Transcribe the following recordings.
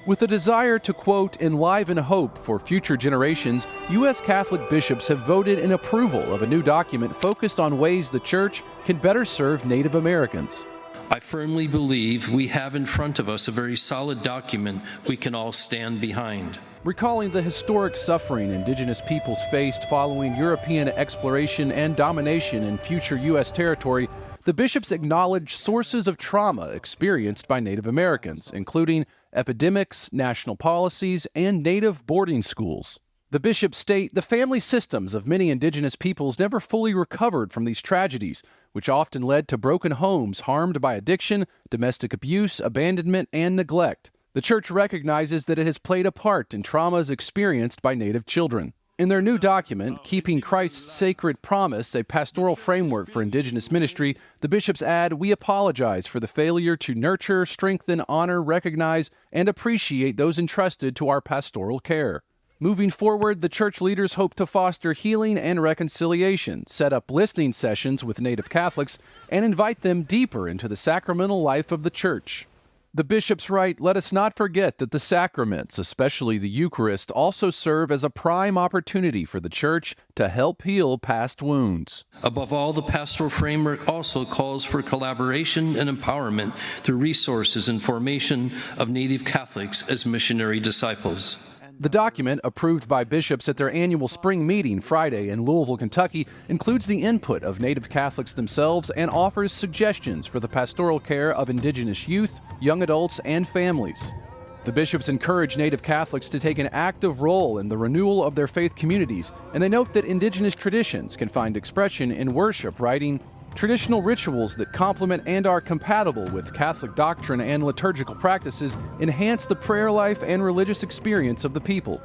With a desire to, quote, enliven hope for future generations, U.S. Catholic bishops have voted in approval of a new document focused on ways the Church can better serve Native Americans. I firmly believe we have in front of us a very solid document we can all stand behind. Recalling the historic suffering Indigenous peoples faced following European exploration and domination in future U.S. territory, the bishops acknowledged sources of trauma experienced by Native Americans, including epidemics, national policies, and Native boarding schools. The bishops state the family systems of many Indigenous peoples never fully recovered from these tragedies, which often led to broken homes harmed by addiction, domestic abuse, abandonment, and neglect. The Church recognizes that it has played a part in traumas experienced by Native children. In their new document, Keeping Christ's Sacred Promise, a pastoral framework for Indigenous ministry, the bishops add, "We apologize for the failure to nurture, strengthen, honor, recognize, and appreciate those entrusted to our pastoral care." Moving forward, the Church leaders hope to foster healing and reconciliation, set up listening sessions with Native Catholics, and invite them deeper into the sacramental life of the Church. The bishops write, "Let us not forget that the sacraments, especially the Eucharist, also serve as a prime opportunity for the Church to help heal past wounds." Above all, the pastoral framework also calls for collaboration and empowerment through resources and formation of Native Catholics as missionary disciples. The document, approved by bishops at their annual spring meeting Friday in Louisville, Kentucky, includes the input of Native Catholics themselves and offers suggestions for the pastoral care of Indigenous youth, young adults, and families. The bishops encourage Native Catholics to take an active role in the renewal of their faith communities, and they note that Indigenous traditions can find expression in worship, writing, "Traditional rituals that complement and are compatible with Catholic doctrine and liturgical practices enhance the prayer life and religious experience of the people."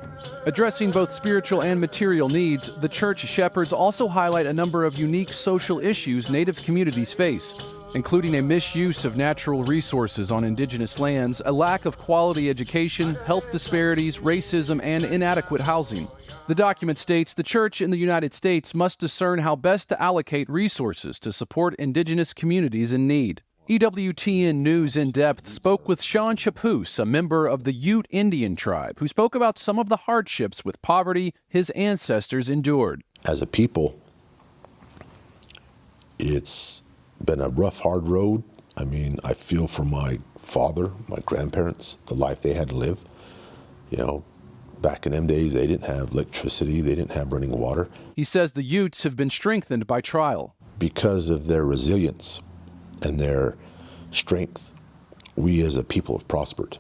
Addressing both spiritual and material needs, the Church shepherds also highlight a number of unique social issues Native communities face, including a misuse of natural resources on Indigenous lands, a lack of quality education, health disparities, racism, and inadequate housing. The document states the Church in the United States must discern how best to allocate resources to support Indigenous communities in need. EWTN News In Depth spoke with Sean Chapoose, a member of the Ute Indian tribe, who spoke about some of the hardships with poverty his ancestors endured. As a people, it's been a rough, hard road. I mean, I feel for my father, my grandparents, the life they had to live. You know, back in them days, they didn't have electricity, they didn't have running water. He says the Utes have been strengthened by trial. Because of their resilience and their strength, we as a people have prospered.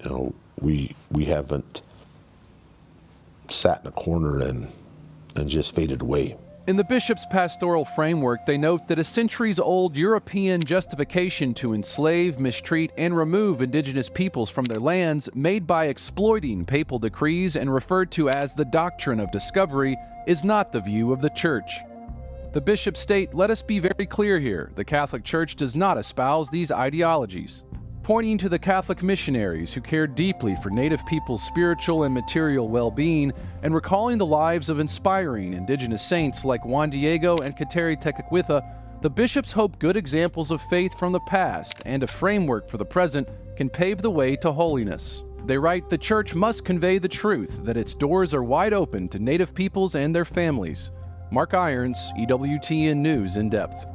You know, we haven't sat in a corner and just faded away. In the bishop's pastoral framework, they note that a centuries-old European justification to enslave, mistreat, and remove Indigenous peoples from their lands, made by exploiting papal decrees and referred to as the doctrine of discovery, is not the view of the Church. The bishops state, "Let us be very clear here. The Catholic Church does not espouse these ideologies." Pointing to the Catholic missionaries who cared deeply for Native people's spiritual and material well-being, and recalling the lives of inspiring Indigenous saints like Juan Diego and Kateri Tekakwitha, the bishops hope good examples of faith from the past and a framework for the present can pave the way to holiness. They write, "The Church must convey the truth that its doors are wide open to Native peoples and their families." Mark Irons, EWTN News In Depth.